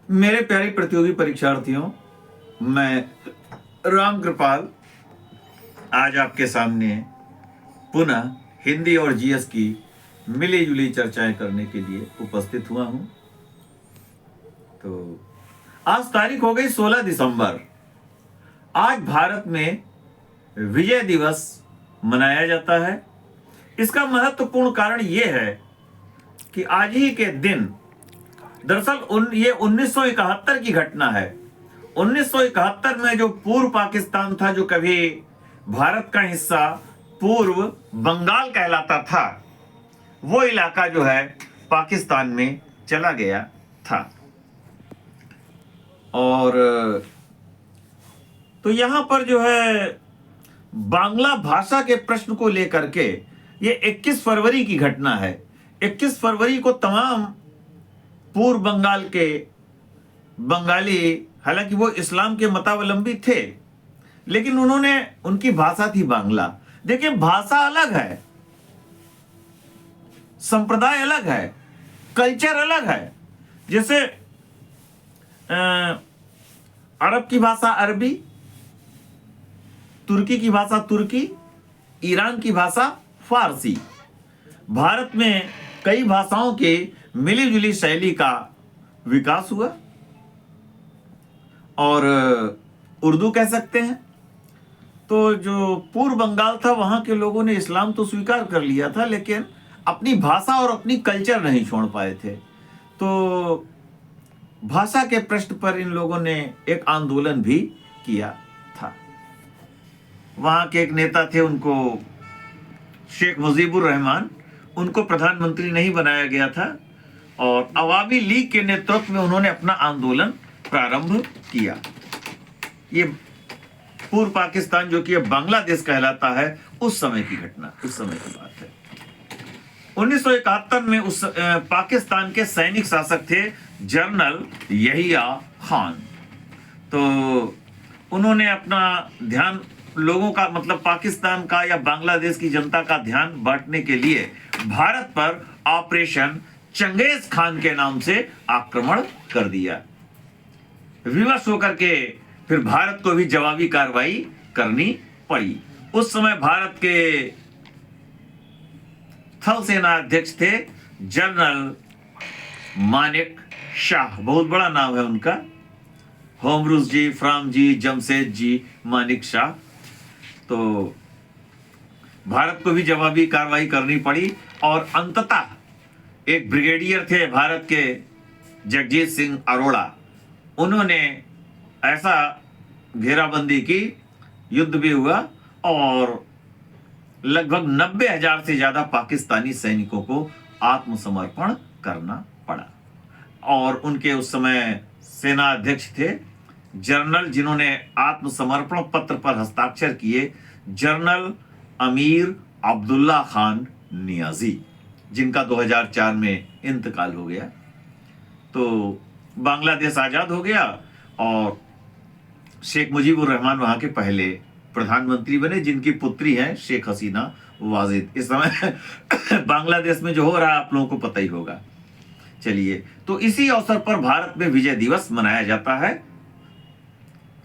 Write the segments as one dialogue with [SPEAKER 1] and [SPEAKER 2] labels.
[SPEAKER 1] मेरे प्यारे प्रतियोगी परीक्षार्थियों, मैं राम कृपाल आज आपके सामने पुनः हिंदी और जीएस की मिली जुली चर्चाएं करने के लिए उपस्थित हुआ हूं। तो आज तारीख हो गई 16 दिसंबर। आज भारत में विजय दिवस मनाया जाता है। इसका महत्वपूर्ण कारण यह है कि आज ही के दिन दरअसल ये 1971 की घटना है। 1971 में जो पूर्व पाकिस्तान था, जो कभी भारत का हिस्सा पूर्व बंगाल कहलाता था, वो इलाका जो है पाकिस्तान में चला गया था। और तो यहां पर जो है बांग्ला भाषा के प्रश्न को लेकर के ये 21 फरवरी की घटना है। 21 फरवरी को तमाम पूर्व बंगाल के बंगाली, हालांकि वो इस्लाम के मतावलंबी थे, लेकिन उनकी भाषा थी बांग्ला। देखिए, भाषा अलग है, संप्रदाय अलग है, कल्चर अलग है। जैसे अरब की भाषा अरबी, तुर्की की भाषा तुर्की, ईरान की भाषा फारसी। भारत में कई भाषाओं के मिली जुली शैली का विकास हुआ और उर्दू कह सकते हैं। तो जो पूर्व बंगाल था, वहां के लोगों ने इस्लाम तो स्वीकार कर लिया था, लेकिन अपनी भाषा और अपनी कल्चर नहीं छोड़ पाए थे। तो भाषा के प्रश्न पर इन लोगों ने एक आंदोलन भी किया था। वहां के एक नेता थे, उनको शेख मुजीबुर रहमान, उनको प्रधानमंत्री नहीं बनाया गया था और अवामी लीग के नेतृत्व में उन्होंने अपना आंदोलन प्रारंभ किया। ये पूर्व पाकिस्तान, जो कि अब बांग्लादेश कहलाता है, उस समय की घटना, उस समय की बात है। 1971 में उस पाकिस्तान के सैनिक शासक थे जनरल यहिया खान। तो उन्होंने अपना ध्यान लोगों का, मतलब पाकिस्तान का या बांग्लादेश की जनता का ध्यान बांटने के लिए भारत पर ऑपरेशन चंगेज खान के नाम से आक्रमण कर दिया। विवश होकर के फिर भारत को भी जवाबी कार्रवाई करनी पड़ी। उस समय भारत के थल सेना अध्यक्ष थे जनरल मानेक शाह, बहुत बड़ा नाम है उनका, होमरूज जी, फ्राम जी, जमशेद जी, मानिक शाह। तो भारत को भी जवाबी कार्रवाई करनी पड़ी और अंततः एक ब्रिगेडियर थे भारत के, जगजीत सिंह अरोड़ा, उन्होंने ऐसा घेराबंदी की, युद्ध भी हुआ और लगभग 90,000 से ज्यादा पाकिस्तानी सैनिकों को आत्मसमर्पण करना पड़ा। और उनके उस समय सेना अध्यक्ष थे जनरल, जिन्होंने आत्मसमर्पण पत्र पर हस्ताक्षर किए, जनरल अमीर अब्दुल्ला खान नियाजी, जिनका 2004 में इंतकाल हो गया। तो बांग्लादेश आजाद हो गया और शेख मुजीबुर रहमान वहां के पहले प्रधानमंत्री बने, जिनकी पुत्री है शेख हसीना वाजिद। इस समय बांग्लादेश में जो हो रहा है आप लोगों को पता ही होगा। चलिए, तो इसी अवसर पर भारत में विजय दिवस मनाया जाता है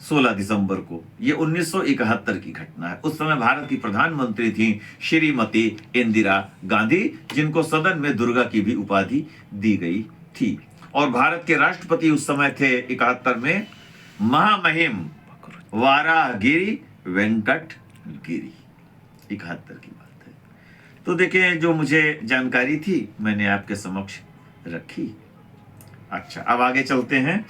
[SPEAKER 1] 16 दिसंबर को। यह 1971 की घटना है। उस समय भारत की प्रधानमंत्री थी श्रीमती इंदिरा गांधी, जिनको सदन में दुर्गा की भी उपाधि दी गई थी। और भारत के राष्ट्रपति उस समय थे 71 में महामहिम वाराहगिरी वेंकट गिरी। 71 की बात है। तो देखें, जो मुझे जानकारी थी मैंने आपके समक्ष रखी। अच्छा, अब आगे चलते हैं।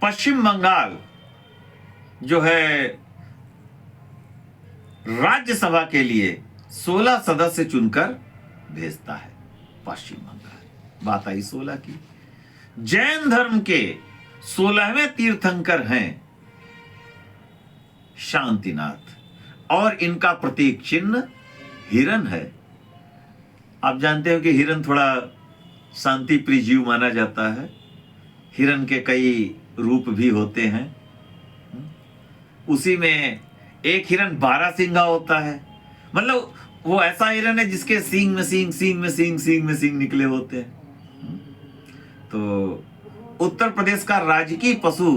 [SPEAKER 1] पश्चिम बंगाल जो है राज्यसभा के लिए 16 सदस्य चुनकर भेजता है। पश्चिम बंगाल, बात आई 16 की। जैन धर्म के 16वें तीर्थंकर हैं शांतिनाथ और इनका प्रतीक चिन्ह हिरन है। आप जानते हो कि हिरन थोड़ा शांति प्रिय जीव माना जाता है। हिरन के कई रूप भी होते हैं। उसी में एक हिरन 12 सींगा होता है। मतलब वो ऐसा हिरन है जिसके सींग में सींग, सींग में सींग, सींग में सींग निकले होते हैं। तो उत्तर प्रदेश का राजकीय पशु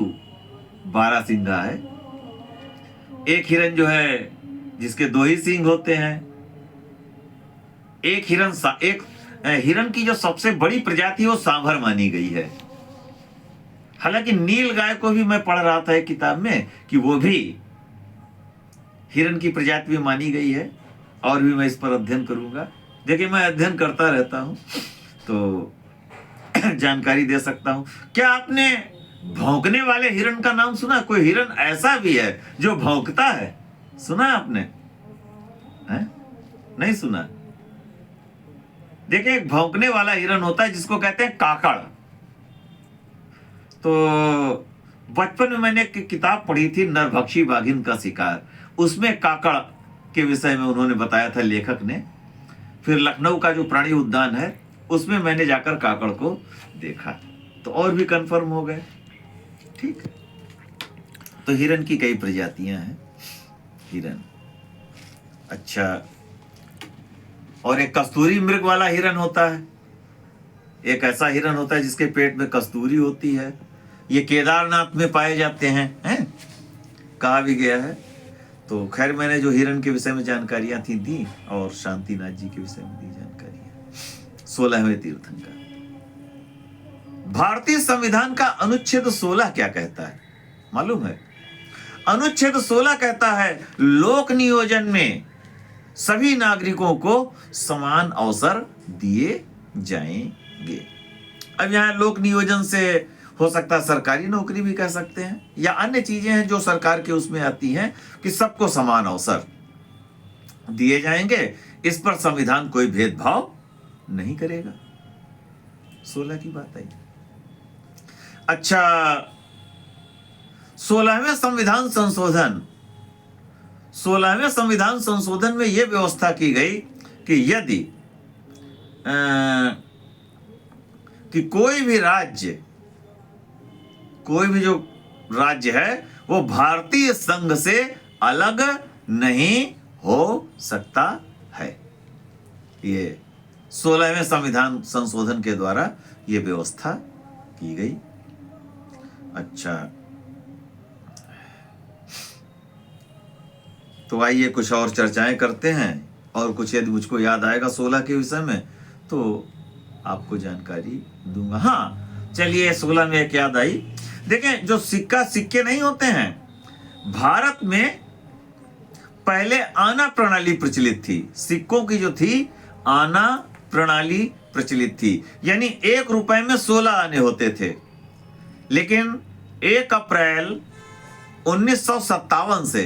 [SPEAKER 1] 12 सींगा है। एक हिरन जो है जिसके 2 ही सींग होते हैं। एक हिरन की जो सबसे बड़ी प्रजाति है वो सांभर मानी गई है। हालांकि नील गाय को भी मैं पढ़ रहा था एक किताब में कि वो भी हिरन की प्रजाति में मानी गई है, और भी मैं इस पर अध्ययन करूंगा। देखिए, मैं अध्ययन करता रहता हूं तो जानकारी दे सकता हूं। क्या आपने भौंकने वाले हिरन का नाम सुना? कोई हिरन ऐसा भी है जो भौंकता है? सुना आपने? है? नहीं सुना? देखिए, एक भौंकने वाला हिरन होता है जिसको कहते हैं काकड़। तो बचपन में मैंने एक किताब पढ़ी थी, नरभक्षी बाघिन का शिकार। उसमें काकड़ के विषय में उन्होंने बताया था लेखक ने। फिर लखनऊ का जो प्राणी उद्यान है उसमें मैंने जाकर काकड़ को देखा, तो और भी कंफर्म हो गए। ठीक है, तो हिरन की कई प्रजातियां हैं। हिरन, अच्छा, और एक कस्तूरी मृग वाला हिरन होता है। एक ऐसा हिरन होता है जिसके पेट में कस्तूरी होती है। ये केदारनाथ में पाए जाते हैं, कहा भी गया है। तो खैर, मैंने जो हिरन के विषय में जानकारियां थी दी, और शांतिनाथ जी के विषय में दी जानकारियां। 16वें तीर्थंकर। भारतीय संविधान का अनुच्छेद 16 क्या कहता है मालूम है? अनुच्छेद 16 कहता है लोक नियोजन में सभी नागरिकों को समान अवसर दिए जाएंगे। अब यहां लोक नियोजन से हो सकता है सरकारी नौकरी भी कह सकते हैं, या अन्य चीजें हैं जो सरकार के उसमें आती हैं कि सबको समान अवसर दिए जाएंगे। इस पर संविधान कोई भेदभाव नहीं करेगा। 16 की बात आई। अच्छा, 16वें संविधान संशोधन। 16वें संविधान संशोधन में यह व्यवस्था की गई कि यदि कि कोई भी जो राज्य है वो भारतीय संघ से अलग नहीं हो सकता है। ये 16वें संविधान संशोधन के द्वारा ये व्यवस्था की गई। अच्छा, तो आइए कुछ और चर्चाएं करते हैं, और कुछ यदि मुझको याद आएगा 16 के विषय में तो आपको जानकारी दूंगा। हाँ, चलिए, 16 में एक याद आई। देखें, जो सिक्के नहीं होते हैं, भारत में पहले आना प्रणाली प्रचलित थी। सिक्कों की जो थी, आना प्रणाली प्रचलित थी, यानी 1 रुपए में 16 आने होते थे। लेकिन 1 अप्रैल 1957 से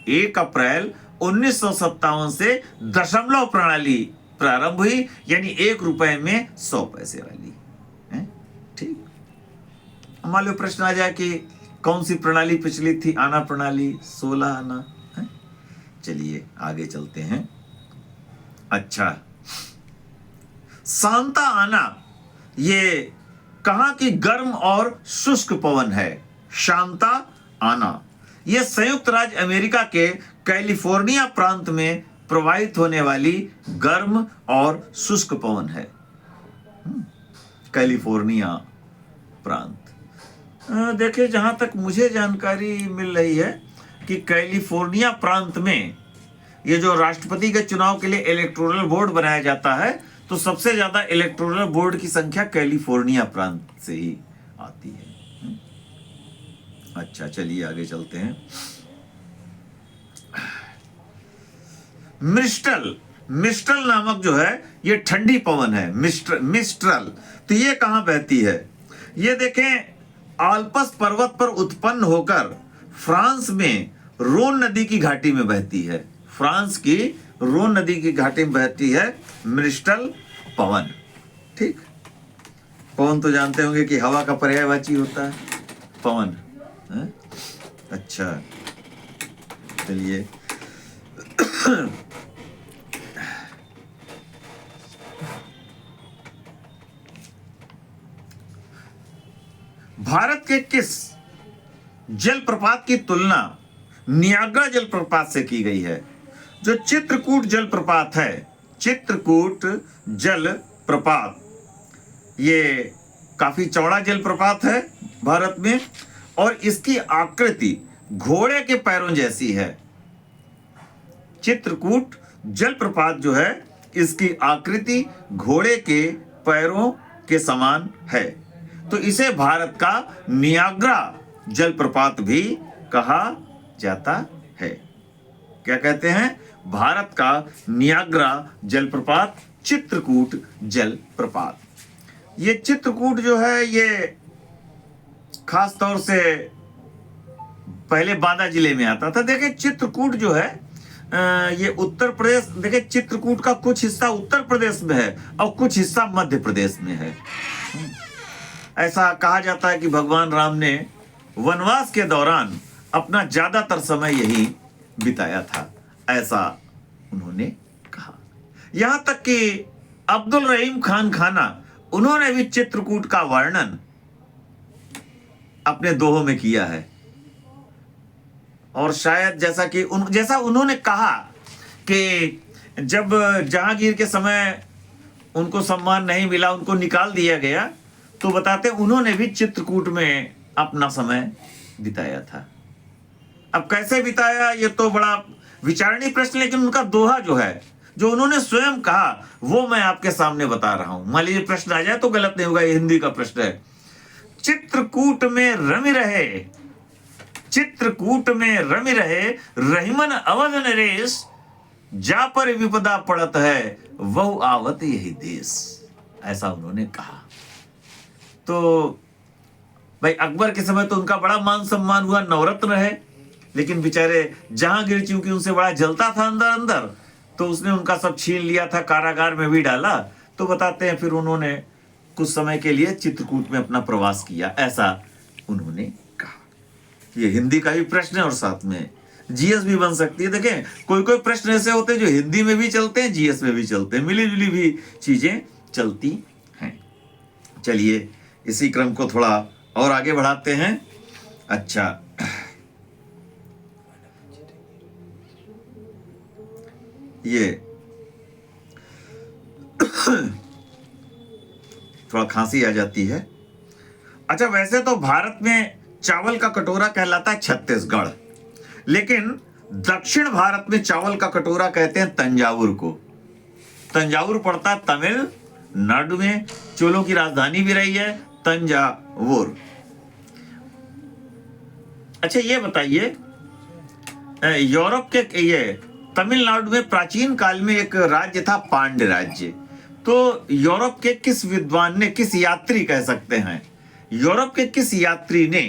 [SPEAKER 1] 1 अप्रैल 1957 से दशमलव प्रणाली प्रारंभ हुई, यानी 1 रुपए में 100 पैसे वाली है। ठीक, मान लो प्रश्न आ जाए कि कौन सी प्रणाली प्रचलित थी? आना प्रणाली, 16 आना है। चलिए आगे चलते हैं। अच्छा, सांता आना ये कहां की गर्म और शुष्क पवन है? शांता आना यह संयुक्त राज्य अमेरिका के कैलिफोर्निया प्रांत में प्रवाहित होने वाली गर्म और शुष्क पवन है। कैलिफोर्निया प्रांत। देखिए, जहां तक मुझे जानकारी मिल रही है कि कैलिफोर्निया प्रांत में ये जो राष्ट्रपति के चुनाव के लिए इलेक्टोरल बोर्ड बनाया जाता है, तो सबसे ज्यादा इलेक्टोरल बोर्ड की संख्या कैलिफोर्निया प्रांत से ही आती है। अच्छा, चलिए आगे चलते हैं। मिस्ट्रल नामक जो है ये ठंडी पवन है। मिस्ट्रल, तो ये कहां बहती है? ये देखें, आल्प्स पर्वत पर उत्पन्न होकर फ्रांस में रोन नदी की घाटी में बहती है। फ्रांस की रोन नदी की घाटी में बहती है मिस्ट्रल पवन। ठीक, पवन तो जानते होंगे कि हवा का पर्यायवाची होता है पवन है? अच्छा, चलिए भारत के किस जलप्रपात की तुलना नियाग्रा जलप्रपात से की गई है। जो चित्रकूट जलप्रपात है, चित्रकूट जलप्रपात, ये काफी चौड़ा जलप्रपात है भारत में और इसकी आकृति घोड़े के पैरों जैसी है। चित्रकूट जलप्रपात जो है इसकी आकृति घोड़े के पैरों के समान है, तो इसे भारत का नियाग्रा जलप्रपात भी कहा जाता है। क्या कहते हैं? भारत का नियाग्रा जलप्रपात, चित्रकूट जलप्रपात। ये चित्रकूट जो है ये खास तौर से पहले बांदा जिले में आता था। देखिए चित्रकूट जो है ये उत्तर प्रदेश, देखिए चित्रकूट का कुछ हिस्सा उत्तर प्रदेश में है और कुछ हिस्सा मध्य प्रदेश में है। ऐसा कहा जाता है कि भगवान राम ने वनवास के दौरान अपना ज्यादातर समय यही बिताया था, ऐसा उन्होंने कहा। यहां तक कि अब्दुल रहीम खान खाना, उन्होंने भी चित्रकूट का वर्णन अपने दोहों में किया है। और शायद जैसा उन्होंने कहा कि जब जहांगीर के समय उनको सम्मान नहीं मिला, उनको निकाल दिया गया, तो बताते उन्होंने भी चित्रकूट में अपना समय बिताया था। अब कैसे बिताया ये तो बड़ा विचारणीय प्रश्न, लेकिन उनका दोहा जो है, जो उन्होंने स्वयं कहा, वो मैं आपके सामने बता रहा हूं। मान लीजिए प्रश्न आ जाए तो गलत नहीं होगा, ये हिंदी का प्रश्न है। चित्रकूट में रमि रहे, चित्रकूट में रमि रहे, रहीमन अवध नरेश, जा पर विपदा पड़त है, वह आवत यही देश, ऐसा उन्होंने कहा। तो भाई अकबर के समय तो उनका बड़ा मान सम्मान हुआ, नवरत्न है, लेकिन बेचारे जहांगीर चूंकि उनसे बड़ा जलता था अंदर अंदर, तो उसने उनका सब छीन लिया था, कारागार में भी डाला। तो बताते हैं फिर उन्होंने कुछ समय के लिए चित्रकूट में अपना प्रवास किया, ऐसा उन्होंने कहा। ये हिंदी का भी प्रश्न है और साथ में जीएस भी बन सकती है। देखें कोई कोई प्रश्न ऐसे होते हैं जो हिंदी में भी चलते हैं, जीएस में भी चलते हैं, मिली जुली भी चीजें चलती हैं। चलिए इसी क्रम को थोड़ा और आगे बढ़ाते हैं। अच्छा, ये थोड़ा खांसी आ जाती है। अच्छा, वैसे तो भारत में चावल का कटोरा कहलाता है छत्तीसगढ़, लेकिन दक्षिण भारत में चावल का कटोरा कहते हैं तंजावुर को। तंजावुर पड़ता है तमिलनाडु में, चोलों की राजधानी भी रही है तंजावुर। अच्छा ये बताइए, यूरोप के ये तमिलनाडु में प्राचीन काल में एक राज्य था पांड्य राज्य। तो यूरोप के किस विद्वान ने, किस यात्री कह सकते हैं, यूरोप के किस यात्री ने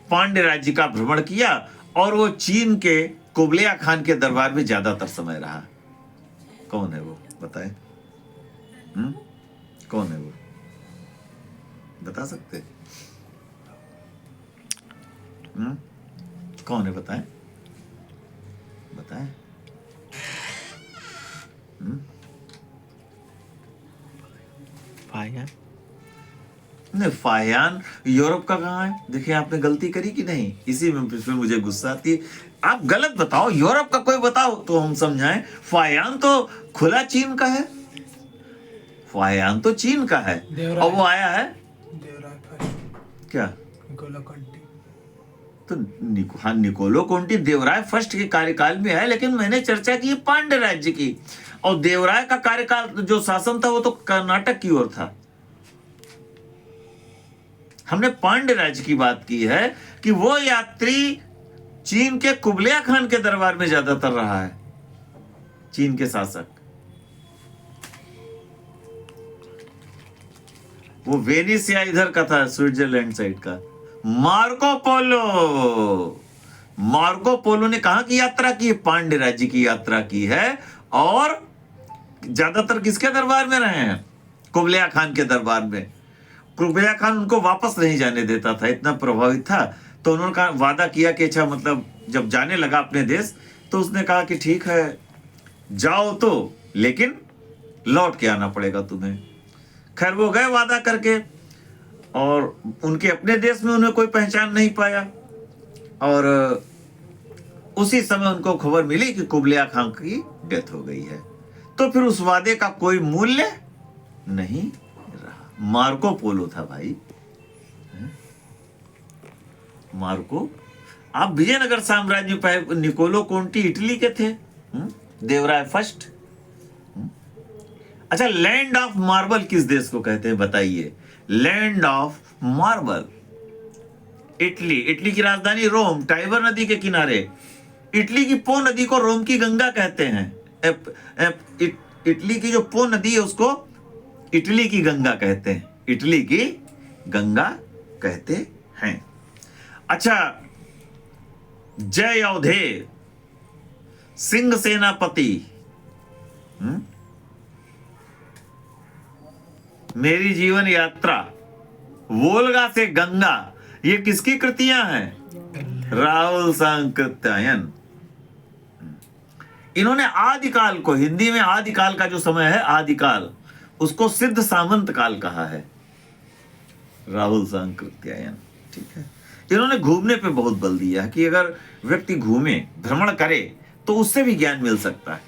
[SPEAKER 1] पांड्य राज्य का भ्रमण किया और वो चीन के कुबलया खान के दरबार में ज्यादातर समय रहा? कौन है वो, बताएं? कौन है वो, बता सकते? कौन है, बताएं बताएं।
[SPEAKER 2] फाहियान?
[SPEAKER 1] नहीं, फाहियान यूरोप का कहाँ है? देखिए आपने गलती करी कि नहीं, इसी में फिर मुझे गुस्सा आती है। आप गलत बताओ, यूरोप का कोई बताओ तो हम समझाएं। फाहियान तो खुला चीन का है, फाहियान तो चीन का है और वो आया है क्या? तो हाँ, निकोलो कोंटी देवराय फर्स्ट के कार्यकाल में है, लेकिन मैंने चर्चा की पांड्य राज्य की, और देवराय का कार्यकाल जो शासन था वो तो कर्नाटक की ओर था। हमने पांड्य राज्य की बात की है कि वो यात्री चीन के कुबलया खान के दरबार में ज्यादातर रहा है, चीन के शासक। वो वेनिस या इधर का था, स्विट्जरलैंड साइड का। मार्को पोलो, मार्को पोलो ने कहां की यात्रा की? पांड्य राज्य की यात्रा की है, और ज्यादातर किसके दरबार में रहे हैं? कुबलया खान के दरबार में। कुबलया खान उनको वापस नहीं जाने देता था, इतना प्रभावित था। तो उन्होंने वादा किया कि अच्छा, मतलब जब जाने लगा अपने देश, तो उसने कहा कि ठीक है जाओ, तो लेकिन लौट के आना पड़ेगा तुम्हें। खैर वो गए वादा करके, और उनके अपने देश में उन्हें कोई पहचान नहीं पाया, और उसी समय उनको खबर मिली कि कुबलिया खां की डेथ हो गई है। तो फिर उस वादे का कोई मूल्य नहीं रहा। मार्को पोलो था भाई, मार्को। आप विजयनगर साम्राज्य में निकोलो कोंटी इटली के थे, देवराय फर्स्ट। अच्छा, लैंड ऑफ मार्बल किस देश को कहते हैं बताइए? Land of marble, Italy. Italy की राजधानी रोम, टाइबर नदी के किनारे। इटली की पो नदी को रोम की गंगा कहते हैं। इटली की जो पो नदी है उसको इटली की गंगा कहते हैं, इटली की गंगा कहते हैं। अच्छा, जय अवधेय, सिंह सेनापति, मेरी जीवन यात्रा, वोल्गा से गंगा, ये किसकी कृतियां हैं? राहुल सांकृत्यायन। इन्होंने आदिकाल को, हिंदी में आदिकाल का जो समय है आदिकाल, उसको सिद्ध सामंत काल कहा है, राहुल सांकृत्यायन। ठीक है, इन्होंने घूमने पे बहुत बल दिया है कि अगर व्यक्ति घूमे, भ्रमण करे तो उससे भी ज्ञान मिल सकता है।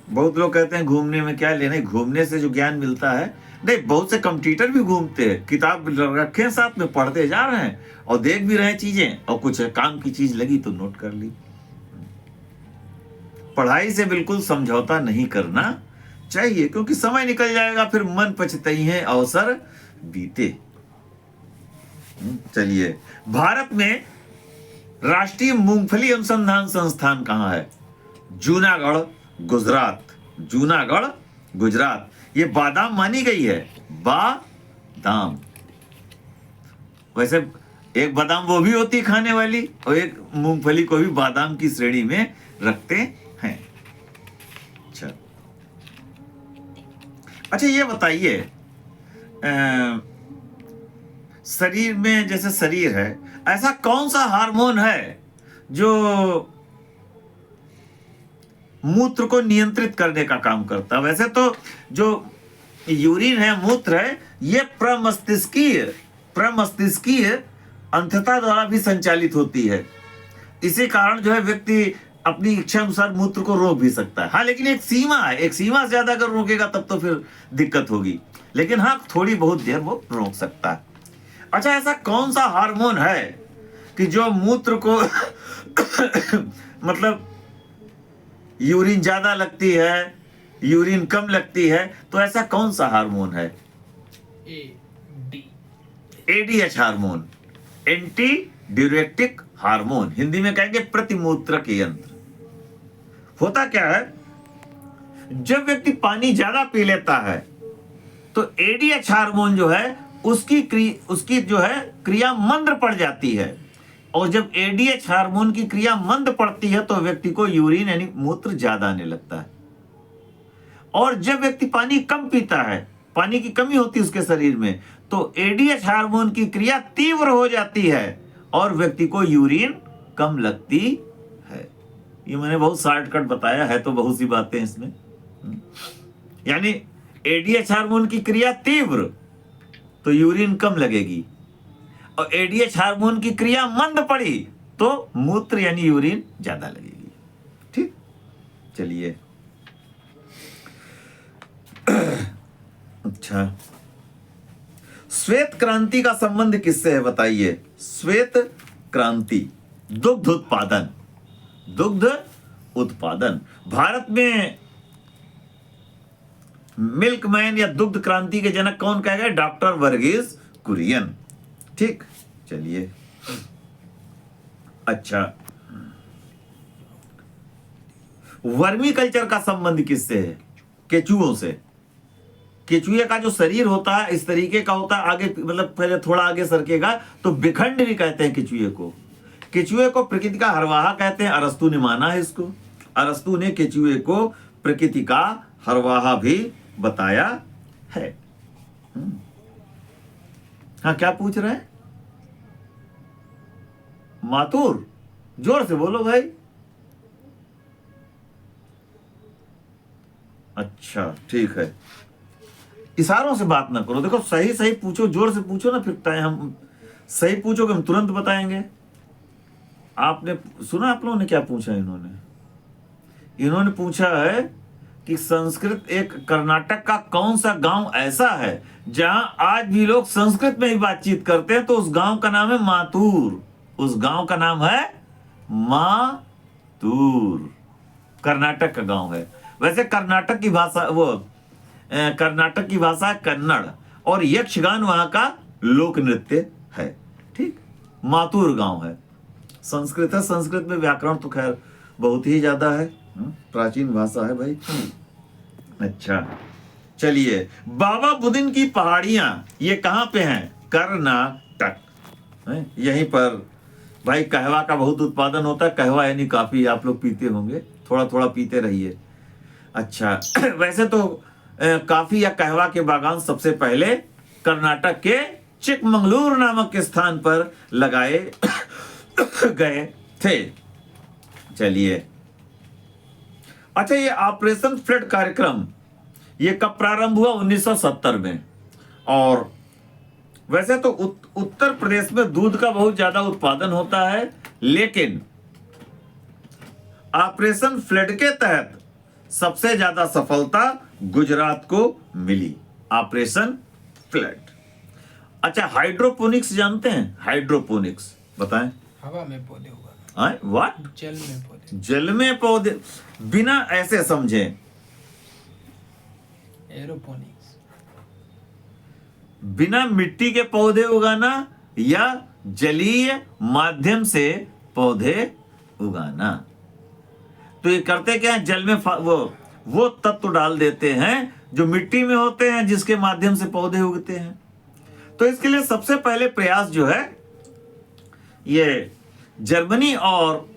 [SPEAKER 1] बहुत लोग कहते हैं घूमने में क्या लेना है, घूमने से जो ज्ञान मिलता है, नहीं, बहुत से कंप्यूटर भी घूमते हैं, किताब रखे साथ में, पढ़ते जा रहे हैं और देख भी रहे हैं चीजें, और कुछ काम की चीज लगी तो नोट कर ली। पढ़ाई से बिल्कुल समझौता नहीं करना चाहिए, क्योंकि समय निकल जाएगा, फिर मन पछताई है, अवसर बीते। चलिए, भारत में राष्ट्रीय मूंगफली अनुसंधान संस्थान कहां है? जूनागढ़, गुजरात। जूनागढ़, गुजरात। ये बादाम मानी गई है, बादाम। वैसे एक बादाम वो भी होती है खाने वाली, और एक मूंगफली को भी बादाम की श्रेणी में रखते हैं। अच्छा, ये बताइए, शरीर में, जैसे शरीर है, ऐसा कौन सा हार्मोन है जो मूत्र को नियंत्रित करने का काम करता है? वैसे तो जो यूरिन है, मूत्र है, ये प्रमस्तिष्कीय अंतता द्वारा भी संचालित होती है। इसी कारण जो है व्यक्ति अपनी इच्छा अनुसार मूत्र को रोक भी सकता है। हाँ, लेकिन एक सीमा है, एक सीमा से ज्यादा अगर रोकेगा तब तो फिर दिक्कत होगी, लेकिन हाँ, थोड़ी बहुत देर वो रोक सकता है। अच्छा, ऐसा कौन सा हार्मोन है कि जो मूत्र को मतलब यूरिन ज्यादा लगती है, यूरिन कम लगती है, तो ऐसा कौन सा हार्मोन है? ADH hormone, anti diuretic hormone, Hindi में कहेंगे प्रतिमूत्रक यंत्र। होता क्या है, जब व्यक्ति पानी ज्यादा पी लेता है तो एडीएच हार्मोन जो है उसकी जो है क्रिया मंद पड़ जाती है, और जब एडीएच हार्मोन की क्रिया मंद पड़ती है तो व्यक्ति को यूरिन यानी मूत्र ज्यादा आने लगता है। और जब व्यक्ति पानी कम पीता है, पानी की कमी होती है उसके शरीर में, तो एडीएच हार्मोन की क्रिया तीव्र हो जाती है और व्यक्ति को यूरिन कम लगती है। ये मैंने बहुत शॉर्टकट बताया है, तो बहुत सी बातें इसमें। यानी एडीएच हार्मोन की क्रिया तीव्र तो यूरिन कम लगेगी, और एडीएच हार्मोन की क्रिया मंद पड़ी तो मूत्र यानी यूरिन ज्यादा लगेगी। ठीक, चलिए। अच्छा, श्वेत क्रांति का संबंध किससे है बताइए? श्वेत क्रांति, दुग्ध उत्पादन। दुग्ध उत्पादन, भारत में मिल्कमैन या दुग्ध क्रांति के जनक कौन कहे गए? डॉक्टर वर्गीस कुरियन। ठीक, चलिए। अच्छा, वर्मी कल्चर का संबंध किससे है? केचुओं से। केचुए का जो शरीर होता है इस तरीके का होता है, आगे मतलब पहले थोड़ा आगे सरकेगा, तो बिखंड भी कहते हैं केचुए को। केचुए को प्रकृति का हरवाहा कहते हैं, अरस्तु ने माना है इसको। अरस्तु ने केचुए को प्रकृति का हरवाहा भी बताया है। हाँ, क्या पूछ रहे हैं? मातुर, जोर से बोलो भाई। अच्छा, ठीक है, इशारों से बात ना करो। देखो, सही सही पूछो, जोर से पूछो ना, फिर टाइम हम सही पूछोगे हम तुरंत बताएंगे। आपने सुना आप लोगों ने क्या पूछा? इन्होंने पूछा है कि संस्कृत एक कर्नाटक का कौन सा गांव ऐसा है जहां आज भी लोग संस्कृत में ही बातचीत करते हैं? तो उस गांव का नाम है मातूर। उस गांव का नाम है मातूर, कर्नाटक का गांव है। वैसे कर्नाटक की भाषा कर्नाटक की भाषा है कन्नड़, और यक्षगान वहां का लोक नृत्य है। ठीक, मातूर गांव है। संस्कृत है, संस्कृत में व्याकरण तो खैर बहुत ही ज्यादा है, प्राचीन भाषा है भाई। अच्छा, चलिए, बाबा बुदिन की पहाड़ियां ये कहां पे हैं? कर्नाटक। यहीं पर भाई कहवा का बहुत उत्पादन होता है। कहवा यानी काफी, आप लोग पीते होंगे, थोड़ा थोड़ा पीते रहिए। अच्छा वैसे तो काफी या कहवा के बागान सबसे पहले कर्नाटक के चिकमंगलूर नामक स्थान पर लगाए गए थे। चलिए, अच्छा, ये ऑपरेशन फ्लड कार्यक्रम ये कब प्रारंभ हुआ? 1970 में। और वैसे तो उत्तर प्रदेश में दूध का बहुत ज्यादा उत्पादन होता है, लेकिन ऑपरेशन फ्लड के तहत सबसे ज्यादा सफलता गुजरात को मिली। Operation flood. अच्छा, हाइड्रोपोनिक्स जानते हैं? हाइड्रोपोनिक्स बताएं।
[SPEAKER 2] हवा में पौधे उगाना।
[SPEAKER 1] व्हाट?
[SPEAKER 2] जल में पौधे।
[SPEAKER 1] जल में पौधे, बिना ऐसे समझे।
[SPEAKER 2] एरोपोनिक्स।
[SPEAKER 1] बिना मिट्टी के पौधे उगाना या जलीय माध्यम से पौधे उगाना। तो ये करते क्या है? जल में वो तत्व डाल देते हैं जो मिट्टी में होते हैं, जिसके माध्यम से पौधे उगते हैं। तो इसके लिए सबसे पहले प्रयास जो है ये जर्मनी और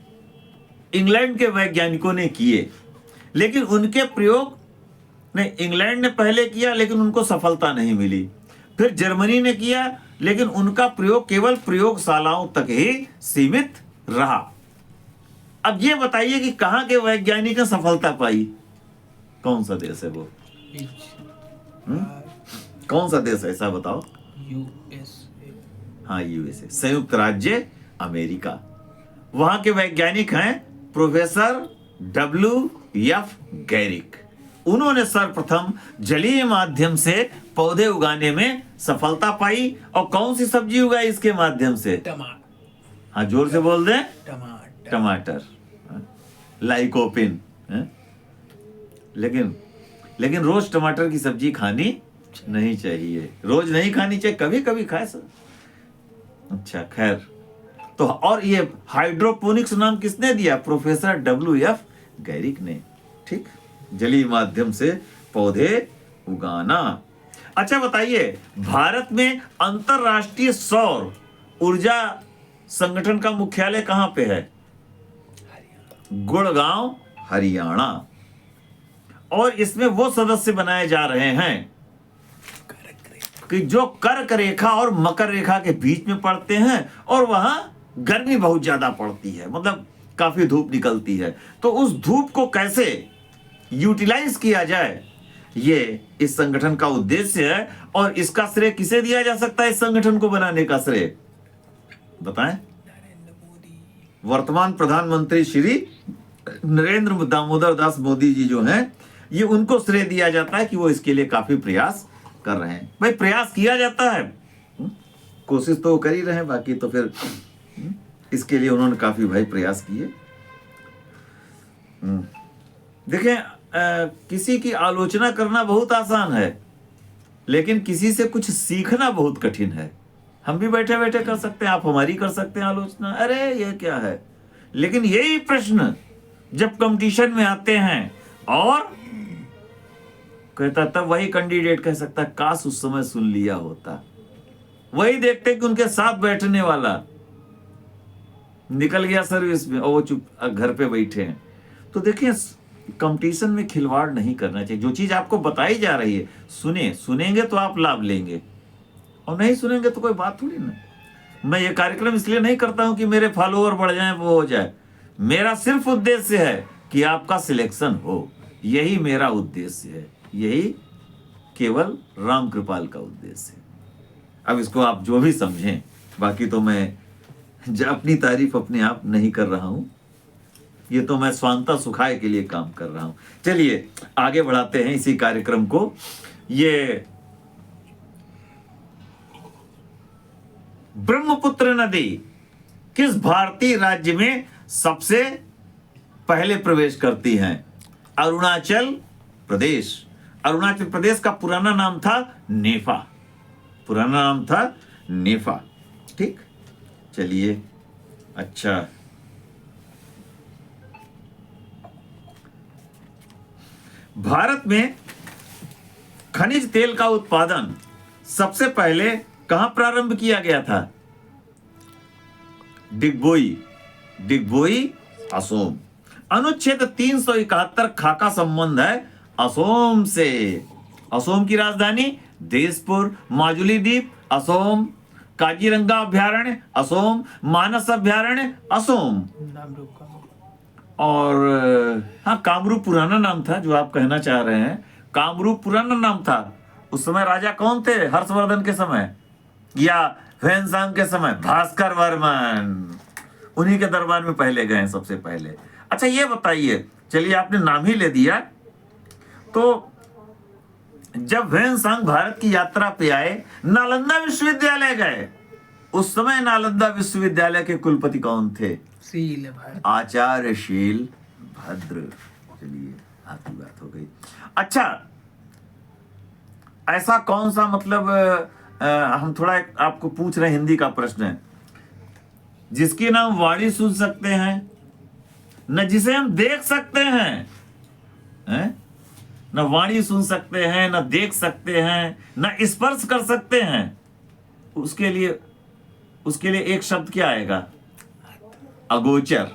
[SPEAKER 1] इंग्लैंड के वैज्ञानिकों ने किए, लेकिन उनके प्रयोग नहीं, इंग्लैंड ने पहले किया लेकिन उनको सफलता नहीं मिली। फिर जर्मनी ने किया, लेकिन उनका प्रयोग केवल प्रयोगशालाओं तक ही सीमित रहा। अब ये बताइए कि कहां के वैज्ञानिक ने सफलता पाई? कौन सा देश है वो? कौन सा देश है ऐसा बताओ?
[SPEAKER 2] यूएसए।
[SPEAKER 1] हाँ, यूएसए, संयुक्त राज्य अमेरिका। वहां के वैज्ञानिक हैं प्रोफेसर WF गैरिक। उन्होंने सर्वप्रथम जलीय माध्यम से पौधे उगाने में सफलता पाई। और कौन सी सब्जी उगाई इसके माध्यम से?
[SPEAKER 2] टमाटर।
[SPEAKER 1] हाँ, जोर से बोल दें।
[SPEAKER 2] टमाटर।
[SPEAKER 1] टमाटर, लाइकोपिन। लेकिन रोज टमाटर की सब्जी खानी नहीं चाहिए। रोज नहीं खानी चाहिए, कभी कभी खाए सर। अच्छा, खैर, तो और ये हाइड्रोपोनिक्स नाम किसने दिया? प्रोफेसर WF गैरिक ने। ठीक, जलीय माध्यम से पौधे उगाना। अच्छा बताइए, भारत में अंतरराष्ट्रीय सौर ऊर्जा संगठन का मुख्यालय कहां पे है? गुड़गांव, हरियाणा। और इसमें वो सदस्य बनाए जा रहे हैं कि जो कर्क रेखा और मकर रेखा के बीच में पड़ते हैं, और वहां गर्मी बहुत ज्यादा पड़ती है, मतलब काफी धूप निकलती है। तो उस धूप को कैसे यूटिलाइज किया जाए, ये इस संगठन का उद्देश्य है। और इसका श्रेय किसे दिया जा सकता है? इस संगठन को बनाने का श्रेय बताएं।
[SPEAKER 2] नरेंद्र मोदी।
[SPEAKER 1] वर्तमान प्रधानमंत्री श्री नरेंद्र दामोदर दास मोदी जी जो हैं, ये उनको श्रेय दिया जाता है कि वो इसके लिए काफी प्रयास कर रहे हैं। भाई, प्रयास किया जाता है, कोशिश तो कर ही रहे हैं, बाकी तो फिर इसके लिए उन्होंने काफी भाई प्रयास किए। देखें, किसी की आलोचना करना बहुत आसान है, लेकिन किसी से कुछ सीखना बहुत कठिन है। हम भी बैठे बैठे कर सकते हैं, आप हमारी कर सकते हैं आलोचना, अरे ये क्या है। लेकिन यही प्रश्न जब कंपटीशन में आते हैं, और कहता तब वही कैंडिडेट कह सकता है काश उस समय सुन लिया होता। वही देखते कि उनके साथ बैठने वाला निकल गया सर्विस में और वो चुप घर पे बैठे हैं। तो देखिए, कंपटीशन में खिलवाड़ नहीं करना चाहिए। जो चीज आपको बताई जा रही है, सुनेंगे तो आप लाभ लेंगे, और नहीं सुनेंगे तो कोई बात थोड़ी ना। मैं ये कार्यक्रम इसलिए नहीं करता हूं कि मेरे फॉलोअर बढ़ जाएं, वो हो जाए। मेरा सिर्फ उद्देश्य है कि आपका सिलेक्शन हो, यही मेरा उद्देश्य है, यही केवल राम कृपाल का उद्देश्य है। अब इसको आप जो भी समझें, बाकी तो मैं अपनी तारीफ अपने आप नहीं कर रहा हूं, ये तो मैं स्वांता सुखाय के लिए काम कर रहा हूं। चलिए आगे बढ़ाते हैं इसी कार्यक्रम को। ये ब्रह्मपुत्र नदी किस भारतीय राज्य में सबसे पहले प्रवेश करती है? अरुणाचल प्रदेश। अरुणाचल प्रदेश का पुराना नाम था नेफा, पुराना नाम था नेफा। ठीक, चलिए अच्छा, भारत में खनिज तेल का उत्पादन सबसे पहले कहां प्रारंभ किया गया था? डिगबोई, डिगबोई असोम। अनुच्छेद 371 खाका संबंध है असोम से। असोम की राजधानी देशपुर, माजुली द्वीप असोम, काजीरंगा अभ्यारण्य असोम, मानस अभ्यारण्य असोम।
[SPEAKER 2] नामरूप का
[SPEAKER 1] और हाँ, कामरूप पुराना नाम था जो आप कहना चाह रहे हैं, कामरूप पुराना नाम था। उस समय राजा कौन थे? हर्षवर्धन के समय या ह्वेनसांग के समय? भास्कर वर्मन, उन्हीं के दरबार में पहले गए सबसे पहले। अच्छा ये बताइए, चलिए आपने नाम ही ले दिया, तो जब ह्वेनसांग भारत की यात्रा पे आए, नालंदा विश्वविद्यालय गए, उस समय नालंदा विश्वविद्यालय के कुलपति कौन थे?
[SPEAKER 2] शील भारत।
[SPEAKER 1] आचार्यशील भद्र। चलिए आपकी बात हो गई। अच्छा, ऐसा कौन सा मतलब हम थोड़ा आपको पूछ रहे हैं, हिंदी का प्रश्न है, जिसकी ना हम वाणी सुन सकते हैं, न जिसे हम देख सकते हैं? न वाणी सुन सकते हैं, न देख सकते हैं, न स्पर्श कर सकते हैं, उसके लिए एक शब्द क्या आएगा? अगोचर।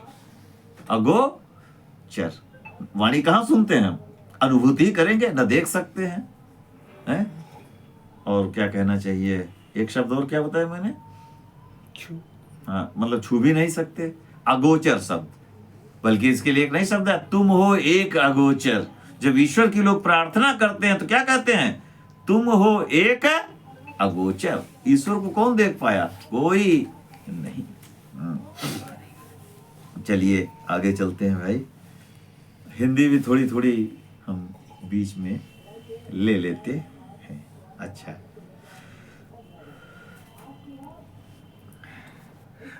[SPEAKER 1] अगोचर। वाणी कहां सुनते हैं हम? अनुभूति करेंगे, न देख सकते हैं? और क्या कहना चाहिए? एक शब्द और क्या बताया मैंने?
[SPEAKER 2] छू।
[SPEAKER 1] हाँ, मतलब छू भी नहीं सकते। अगोचर शब्द, बल्कि इसके लिए एक नई शब्द है, तुम हो एक अगोचर। जब ईश्वर की लोग प्रार्थना करते हैं तो क्या कहते हैं? तुम हो एक अगोचर। ईश्वर को कौन देख पाया? कोई नहीं। चलिए आगे चलते हैं भाई, हिंदी भी थोड़ी थोड़ी हम बीच में ले लेते हैं। अच्छा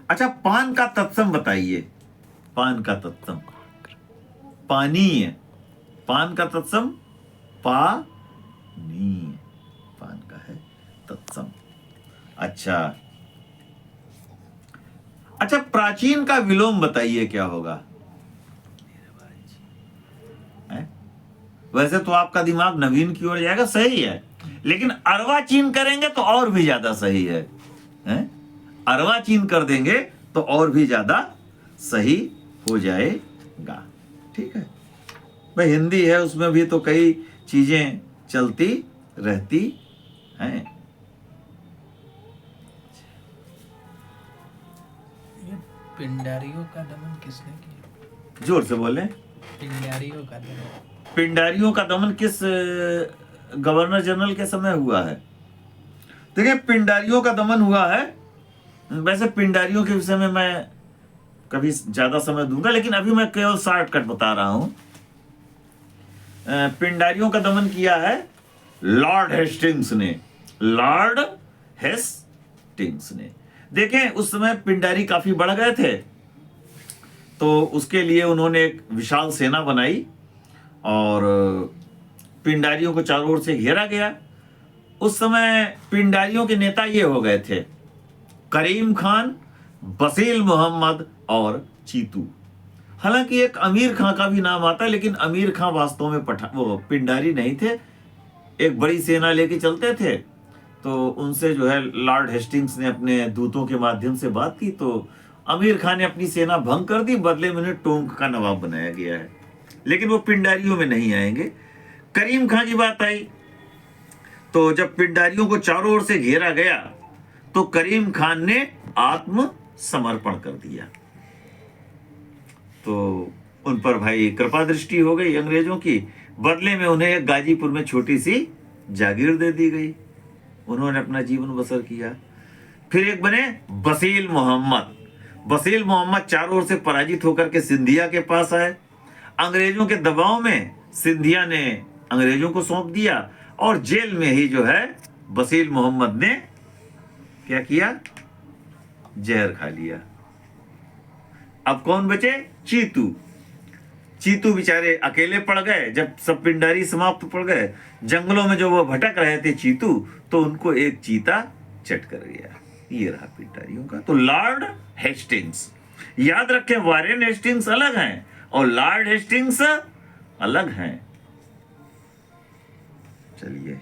[SPEAKER 1] अच्छा, पान का तत्सम बताइए। पान का तत्सम, पानीय। पान का तत्सम पानीय, पान का है तत्सम। अच्छा अच्छा, प्राचीन का विलोम बताइए क्या होगा? वैसे तो आपका दिमाग नवीन की ओर जाएगा, सही है, लेकिन अर्वाचीन करेंगे तो और भी ज्यादा सही है, अर्वाचीन कर देंगे तो और भी ज्यादा सही हो जाएगा। ठीक है भाई, हिंदी है, उसमें भी तो कई चीजें चलती रहती हैं।
[SPEAKER 2] ये पिंडारियों का दमन किसने किया?
[SPEAKER 1] जोर से बोले।
[SPEAKER 2] पिंडारियों का दमन।
[SPEAKER 1] पिंडारियों का दमन किस गवर्नर जनरल के समय हुआ है? देखिए, पिंडारियों का दमन हुआ है, वैसे पिंडारियों के विषय में मैं कभी ज्यादा समय दूंगा, लेकिन अभी मैं केवल शॉर्टकट बता रहा हूं। पिंडारियों का दमन किया है लॉर्ड हेस्टिंग्स ने, लॉर्ड हेस्टिंग्स ने। देखें, उस समय पिंडारी काफी बढ़ गए थे, तो उसके लिए उन्होंने एक विशाल सेना बनाई और पिंडारियों को चारों ओर से घेरा गया। उस समय पिंडारियों के नेता ये हो गए थे, करीम खान, बसील मोहम्मद और चीतू। हालांकि एक अमीर खां का भी नाम आता है, लेकिन अमीर खां वास्तव में वो पिंडारी नहीं थे, एक बड़ी सेना लेके चलते थे। तो उनसे जो है लॉर्ड हेस्टिंग्स ने अपने दूतों के माध्यम से बात की, तो अमीर खान ने अपनी सेना भंग कर दी, बदले में उन्हें टोंक का नवाब बनाया गया है, लेकिन वो पिंडारियों में नहीं आएंगे। करीम खां की बात आई तो जब पिंडारियों को चारों ओर से घेरा गया तो करीम खान ने आत्मसमर्पण कर दिया। तो उन पर भाई कृपा दृष्टि हो गई अंग्रेजों की, बदले में उन्हें गाजीपुर में छोटी सी जागीर दे दी गई। उन्होंने अपना जीवन बसर किया। फिर एक बने बसील मोहम्मद। बसीर मोहम्मद चारों ओर से पराजित होकर के सिंधिया के पास आए। अंग्रेजों के दबाव में सिंधिया ने अंग्रेजों को सौंप दिया और जेल में ही जो है बसीर मोहम्मद ने क्या किया, जहर खा लिया। अब कौन बचे, चीतू। चीतू बेचारे अकेले पड़ गए जब सब पिंडारी समाप्त पड़ गए। जंगलों में जो वो भटक रहे थे चीतू, तो उनको एक चीता चट कर गया। ये रहा पिंडारियों का। तो लॉर्ड हेस्टिंग्स, याद रखें वारेन हेस्टिंग्स अलग हैं और लॉर्ड हेस्टिंग्स अलग हैं। चलिए,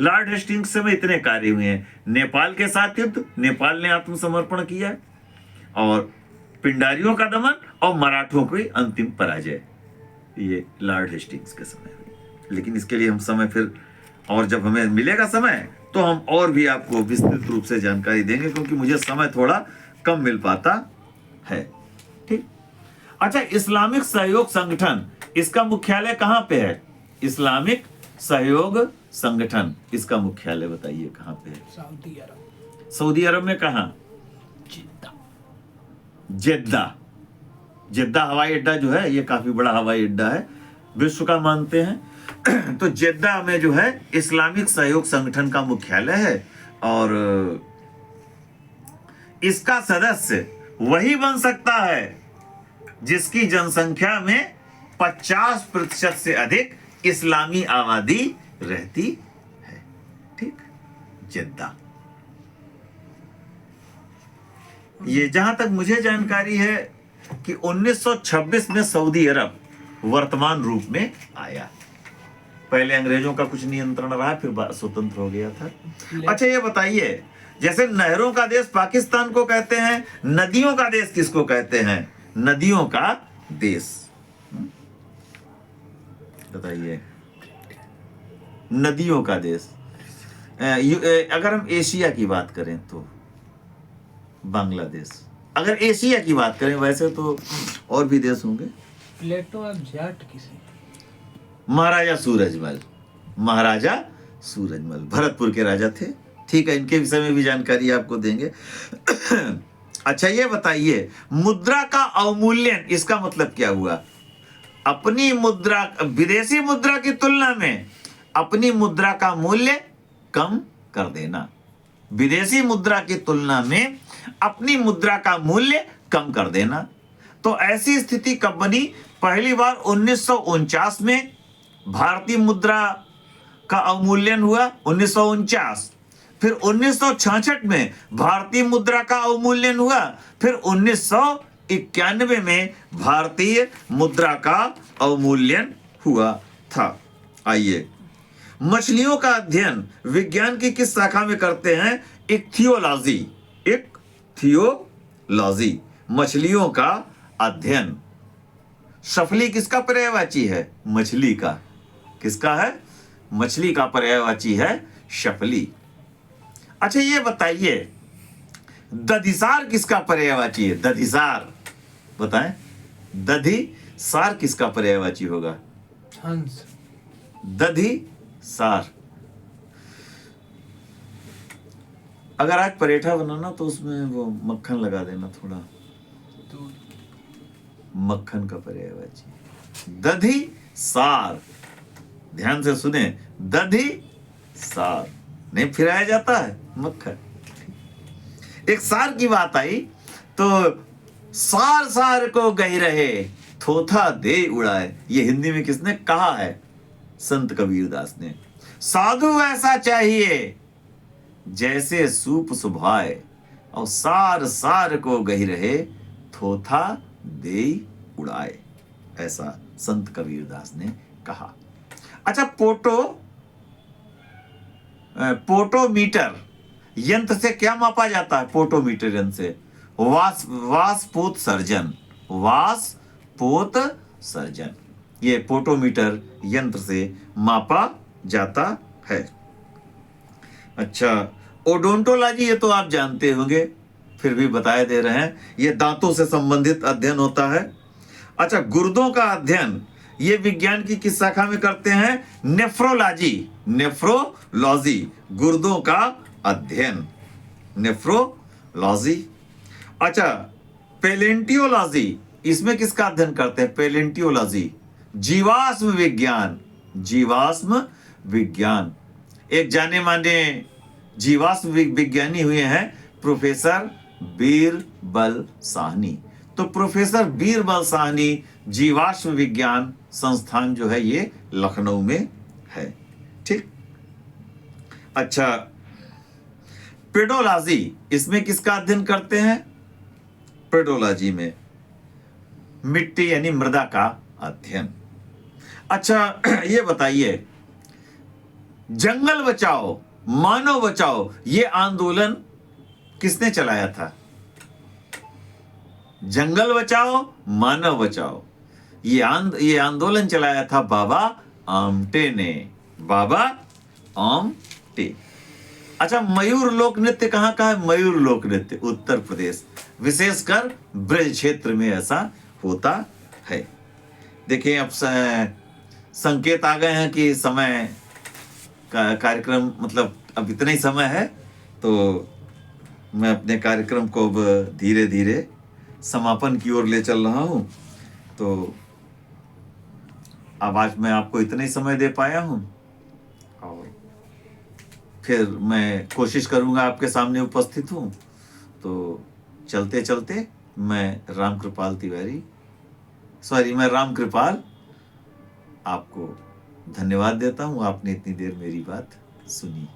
[SPEAKER 1] लॉर्ड हेस्टिंग्स से में इतने कार्य हुए हैं। नेपाल के साथ युद्ध, नेपाल ने आत्मसमर्पण किया, और पिंडारियों का दमन और मराठों की अंतिम पराजय, ये लॉर्ड हेस्टिंग्स के समय हुई। लेकिन इसके लिए हम समय फिर, और जब हमें मिलेगा समय तो हम और भी आपको विस्तृत रूप से जानकारी देंगे, क्योंकि मुझे समय थोड़ा कम मिल पाता है। ठीक। अच्छा, इस्लामिक सहयोग संगठन, इसका मुख्यालय कहां पे है? इस्लामिक सहयोग संगठन, इसका मुख्यालय बताइए कहां पे है?
[SPEAKER 2] सऊदी अरब।
[SPEAKER 1] सऊदी अरब में कहां?
[SPEAKER 2] जिद्दा।
[SPEAKER 1] जेद्दा। जेद्दा हवाई अड्डा जो है, ये काफी बड़ा हवाई अड्डा है, विश्व का मानते हैं। तो जेद्दा में जो है इस्लामिक सहयोग संगठन का मुख्यालय है, और इसका सदस्य वही बन सकता है जिसकी जनसंख्या में 50% से अधिक इस्लामी आबादी रहती है। ठीक, जेद्दा। ये जहां तक मुझे जानकारी है कि 1926 में सऊदी अरब वर्तमान रूप में आया। पहले अंग्रेजों का कुछ नियंत्रण रहा, फिर स्वतंत्र हो गया था। अच्छा, ये बताइए, जैसे नहरों का देश पाकिस्तान को कहते हैं, नदियों का देश किसको कहते हैं? नदियों का देश बताइए। नदियों का देश। अगर हम एशिया की बात करें तो बांग्लादेश। अगर एशिया की बात करें, वैसे तो और भी देश होंगे।
[SPEAKER 2] प्लेटो ऑफ जाट किसे?
[SPEAKER 1] महाराजा सूरजमल। महाराजा सूरजमल भरतपुर के राजा थे। ठीक है, इनके विषय में भी जानकारी आपको देंगे। अच्छा, ये बताइए, मुद्रा का अवमूल्यन, इसका मतलब क्या हुआ? अपनी मुद्रा, विदेशी मुद्रा की तुलना में अपनी मुद्रा का मूल्य कम कर देना। विदेशी मुद्रा की तुलना में अपनी मुद्रा का मूल्य कम कर देना। तो ऐसी स्थिति कब बनी? पहली बार 1949 में भारतीय मुद्रा का अवमूल्यन हुआ, 1949। फिर 1966 में भारतीय मुद्रा का अवमूल्यन हुआ, फिर 1991 में भारतीय मुद्रा का अवमूल्यन हुआ था। आइए, मछलियों का अध्ययन विज्ञान की किस शाखा में करते हैं? इक्थियोलॉजी। इक्थियोलॉजी, मछलियों का अध्ययन। शफली किसका पर्यायवाची है? मछली का। किसका है? मछली का पर्यायवाची है शफली। अच्छा, ये बताइए, दधिसार किसका पर्यायवाची है? दधिसार बताएं। दधिसार किसका पर्यायवाची होगा?
[SPEAKER 2] हंस।
[SPEAKER 1] दधिसार। अगर आज परेठा बनाना तो उसमें वो मक्खन लगा देना थोड़ा।
[SPEAKER 2] दूध।
[SPEAKER 1] मक्खन का पर्यायवाची दधिसार। ध्यान से सुने, दधिसार। नहीं फिराया जाता है मक्खन। एक सार की बात आई तो सार सार को गही रहे, थोथा दे उड़ाए। ये हिंदी में किसने कहा है? संत कबीरदास ने। साधु ऐसा चाहिए जैसे सूप सुभाए, और सार सार को गही रहे, थोथा दे उड़ाए। ऐसा संत कबीरदास ने कहा। अच्छा, पोटोमीटर यंत्र से क्या मापा जाता है? पोटोमीटर यंत्र से वाष्पोत सर्जन। वाष्पोत सर्जन, ये पोटोमीटर यंत्र से मापा जाता है। अच्छा, ओडोंटोलॉजी, ये तो आप जानते होंगे, फिर भी बताए दे रहे हैं। ये दांतों से संबंधित अध्ययन होता है। अच्छा, गुर्दों का अध्ययन, ये विज्ञान की किस शाखा में करते हैं? नेफ्रोलॉजी। नेफ्रोलॉजी, गुर्दों का अध्ययन, नेफ्रोलॉजी। अच्छा, पेलेंटियोलॉजी, इसमें किसका अध्ययन करते हैं? पेलेंटियोलॉजी, जीवाश्म विज्ञान। जीवाश्म विज्ञान, एक जाने माने जीवाश्म विज्ञानी हुए हैं प्रोफेसर बीरबल साहनी। तो प्रोफेसर बीरबल साहनी जीवाश्म विज्ञान संस्थान जो है ये लखनऊ में है। ठीक। अच्छा, पेडोलॉजी, इसमें किसका अध्ययन करते हैं? पेडोलॉजी में मिट्टी यानी मृदा का अध्ययन। अच्छा, ये बताइए, जंगल बचाओ मानव बचाओ ये आंदोलन किसने चलाया था? जंगल बचाओ मानव बचाओ, ये आंदोलन चलाया था बाबा आमटे ने। बाबा आमटे। अच्छा, मयूर लोक नृत्य कहाँ का है? मयूर लोक नृत्य उत्तर प्रदेश, विशेषकर ब्रज क्षेत्र में ऐसा होता है। देखिए, अब संकेत आ गए हैं कि समय का कार्यक्रम, मतलब अब इतना ही समय है, तो मैं अपने कार्यक्रम को अब धीरे धीरे समापन की ओर ले चल रहा हूं। तो अब आज मैं आपको इतना ही समय दे पाया हूं, और फिर मैं कोशिश करूंगा आपके सामने उपस्थित हूं। तो चलते चलते मैं राम कृपाल आपको धन्यवाद देता हूं। आपने इतनी देर मेरी बात सुनी।